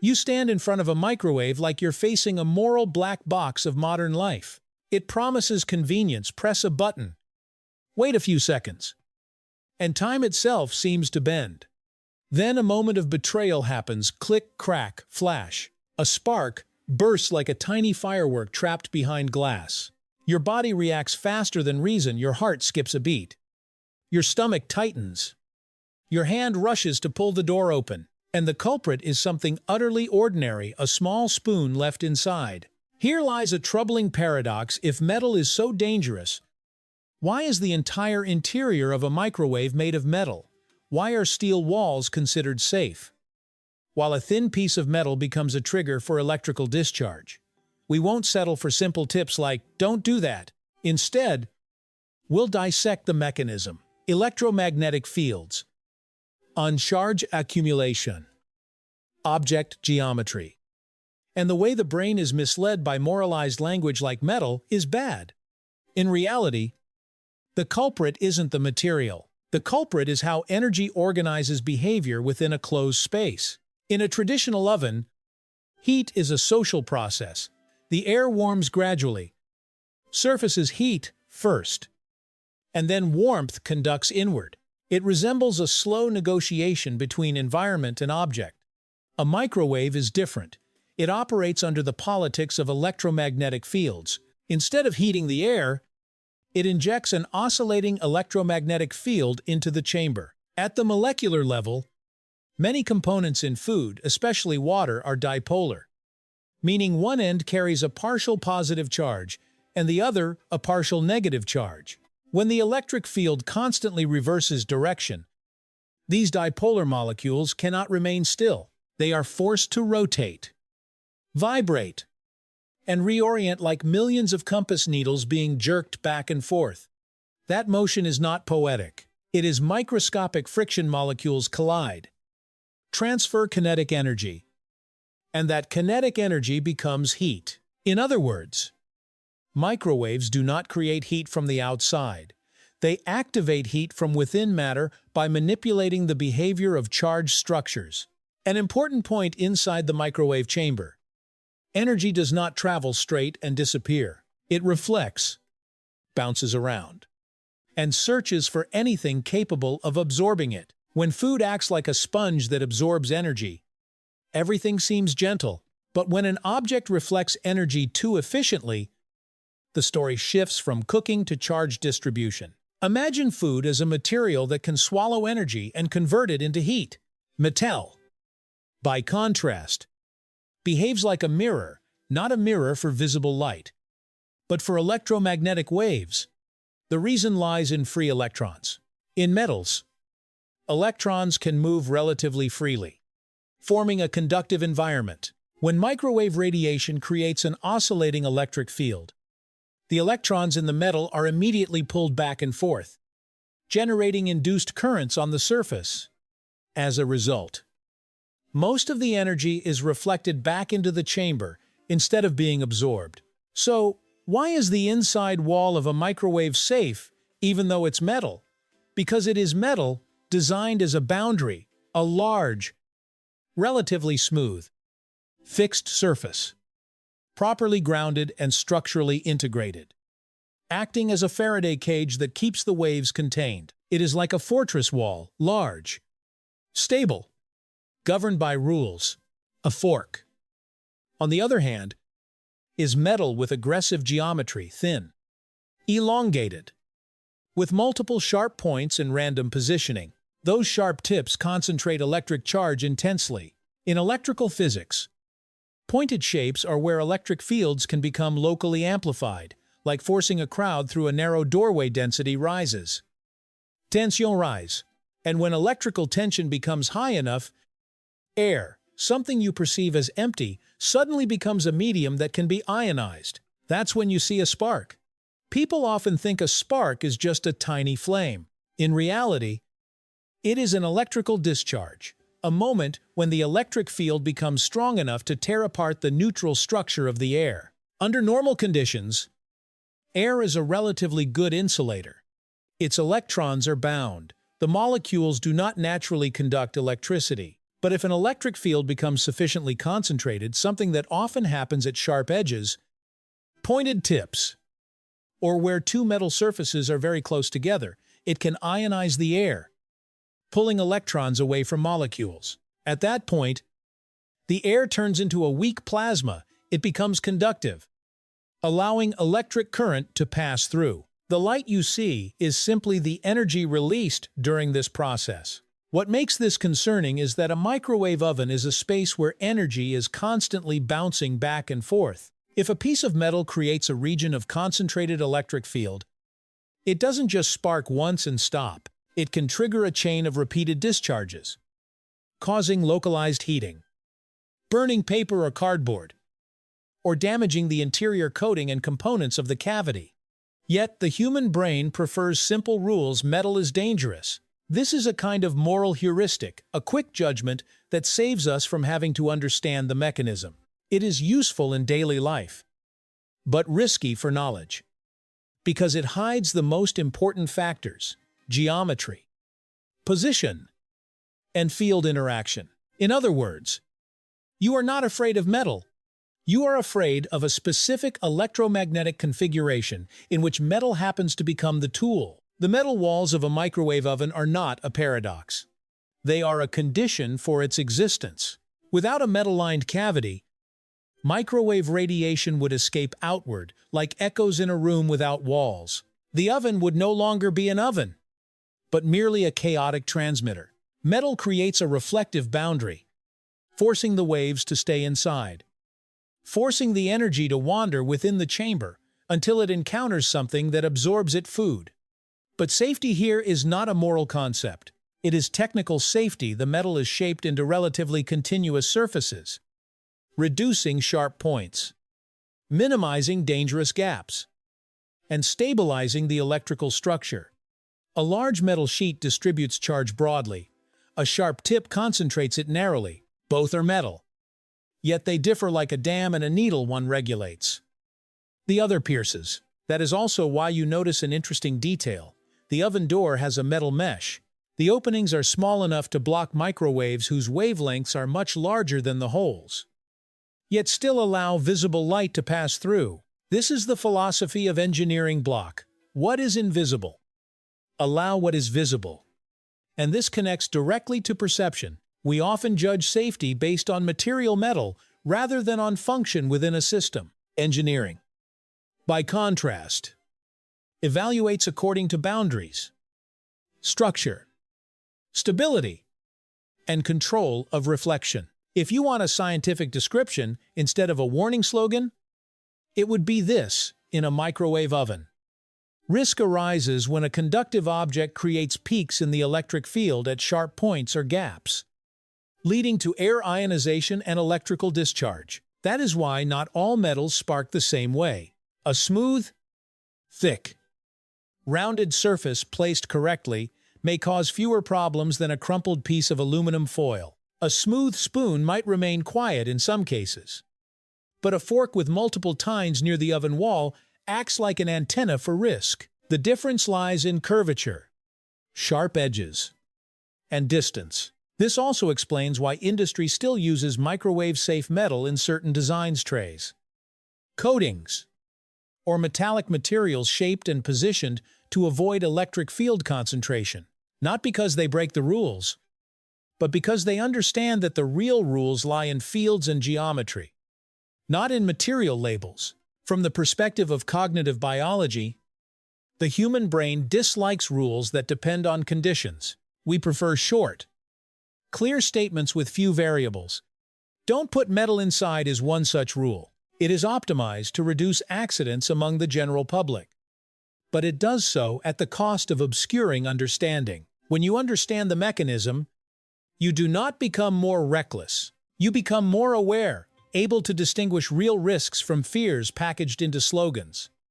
You stand in front of a microwave like you're facing a moral black box of modern life. It promises convenience, press a button, wait a few seconds, and time itself seems to bend. Then a moment of betrayal happens, click, crack, flash. A spark bursts like a tiny firework trapped behind glass. Your body reacts faster than reason, your heart skips a beat. Your stomach tightens. Your hand rushes to pull the door open. And the culprit is something utterly ordinary, a small spoon left inside. Here lies a troubling paradox. If metal is so dangerous, why is the entire interior of a microwave made of metal? Why are steel walls considered safe, while a thin piece of metal becomes a trigger for electrical discharge? We won't settle for simple tips like, don't do that. Instead, we'll dissect the mechanism. Electromagnetic fields, uncharge accumulation, object geometry. And the way the brain is misled by moralized language like metal is bad. In reality, the culprit isn't the material. The culprit is how energy organizes behavior within a closed space. In a traditional oven, heat is a social process. The air warms gradually. Surfaces heat first, and then warmth conducts inward. It resembles a slow negotiation between environment and object. A microwave is different. It operates under the politics of electromagnetic fields. Instead of heating the air, it injects an oscillating electromagnetic field into the chamber. At the molecular level, many components in food, especially water, are dipolar, meaning one end carries a partial positive charge and the other a partial negative charge. When the electric field constantly reverses direction, these dipolar molecules cannot remain still. They are forced to rotate, vibrate, and reorient like millions of compass needles being jerked back and forth. That motion is not poetic. It is microscopic friction. Molecules collide, transfer kinetic energy, and that kinetic energy becomes heat. In other words, microwaves do not create heat from the outside. They activate heat from within matter by manipulating the behavior of charged structures. An important point inside the microwave chamber: energy does not travel straight and disappear. It reflects, bounces around, and searches for anything capable of absorbing it. When food acts like a sponge that absorbs energy, everything seems gentle. But when an object reflects energy too efficiently, the story shifts from cooking to charge distribution. Imagine food as a material that can swallow energy and convert it into heat. Metal, by contrast, behaves like a mirror, not a mirror for visible light, but for electromagnetic waves. The reason lies in free electrons. In metals, electrons can move relatively freely, forming a conductive environment. When microwave radiation creates an oscillating electric field, the electrons in the metal are immediately pulled back and forth, generating induced currents on the surface. As a result, most of the energy is reflected back into the chamber instead of being absorbed. So, why is the inside wall of a microwave safe even though it's metal? Because it is metal designed as a boundary, a large, relatively smooth, fixed surface, properly grounded and structurally integrated, acting as a Faraday cage that keeps the waves contained. It is like a fortress wall, large, stable, governed by rules. A fork, on the other hand, is metal with aggressive geometry, thin, elongated, with multiple sharp points and random positioning. Those sharp tips concentrate electric charge intensely. In electrical physics, pointed shapes are where electric fields can become locally amplified, like forcing a crowd through a narrow doorway. Density rises. Tension rise. And when electrical tension becomes high enough, air, something you perceive as empty, suddenly becomes a medium that can be ionized. That's when you see a spark. People often think a spark is just a tiny flame. In reality, it is an electrical discharge, a moment when the electric field becomes strong enough to tear apart the neutral structure of the air. Under normal conditions, air is a relatively good insulator. Its electrons are bound. The molecules do not naturally conduct electricity. But if an electric field becomes sufficiently concentrated, something that often happens at sharp edges, pointed tips, or where two metal surfaces are very close together, it can ionize the air, pulling electrons away from molecules. At that point, the air turns into a weak plasma. It becomes conductive, allowing electric current to pass through. The light you see is simply the energy released during this process. What makes this concerning is that a microwave oven is a space where energy is constantly bouncing back and forth. If a piece of metal creates a region of concentrated electric field, it doesn't just spark once and stop. It can trigger a chain of repeated discharges, causing localized heating, burning paper or cardboard, or damaging the interior coating and components of the cavity. Yet the human brain prefers simple rules. Metal is dangerous. This is a kind of moral heuristic, a quick judgment that saves us from having to understand the mechanism. It is useful in daily life, but risky for knowledge, because it hides the most important factors: geometry, position, and field interaction. In other words, you are not afraid of metal. You are afraid of a specific electromagnetic configuration in which metal happens to become the tool. The metal walls of a microwave oven are not a paradox. They are a condition for its existence. Without a metal-lined cavity, microwave radiation would escape outward, like echoes in a room without walls. The oven would no longer be an oven, but merely a chaotic transmitter. Metal creates a reflective boundary, forcing the waves to stay inside, forcing the energy to wander within the chamber until it encounters something that absorbs it food. But safety here is not a moral concept. It is technical safety. The metal is shaped into relatively continuous surfaces, reducing sharp points, minimizing dangerous gaps, and stabilizing the electrical structure. A large metal sheet distributes charge broadly. A sharp tip concentrates it narrowly. Both are metal, yet they differ like a dam and a needle. One regulates, the other pierces. That is also why you notice an interesting detail. The oven door has a metal mesh. The openings are small enough to block microwaves whose wavelengths are much larger than the holes, yet still allow visible light to pass through. This is the philosophy of engineering. Block what is invisible, allow what is visible. And this connects directly to perception. We often judge safety based on material metal rather than on function within a system. Engineering, by contrast, evaluates according to boundaries, structure, stability, and control of reflection. If you want a scientific description instead of a warning slogan, it would be this in a microwave oven. Risk arises when a conductive object creates peaks in the electric field at sharp points or gaps, leading to air ionization and electrical discharge. That is why not all metals spark the same way. A smooth, thick, rounded surface placed correctly may cause fewer problems than a crumpled piece of aluminum foil. A smooth spoon might remain quiet in some cases, but a fork with multiple tines near the oven wall acts like an antenna for risk. The difference lies in curvature, sharp edges, and distance. This also explains why industry still uses microwave-safe metal in certain designs. Trays, coatings, or metallic materials shaped and positioned to avoid electric field concentration, not because they break the rules, but because they understand that the real rules lie in fields and geometry, not in material labels. From the perspective of cognitive biology, the human brain dislikes rules that depend on conditions. We prefer short, clear statements with few variables. Don't put metal inside is one such rule. It is optimized to reduce accidents among the general public, but it does so at the cost of obscuring understanding. When you understand the mechanism, you do not become more reckless. You become more aware, able to distinguish real risks from fears packaged into slogans.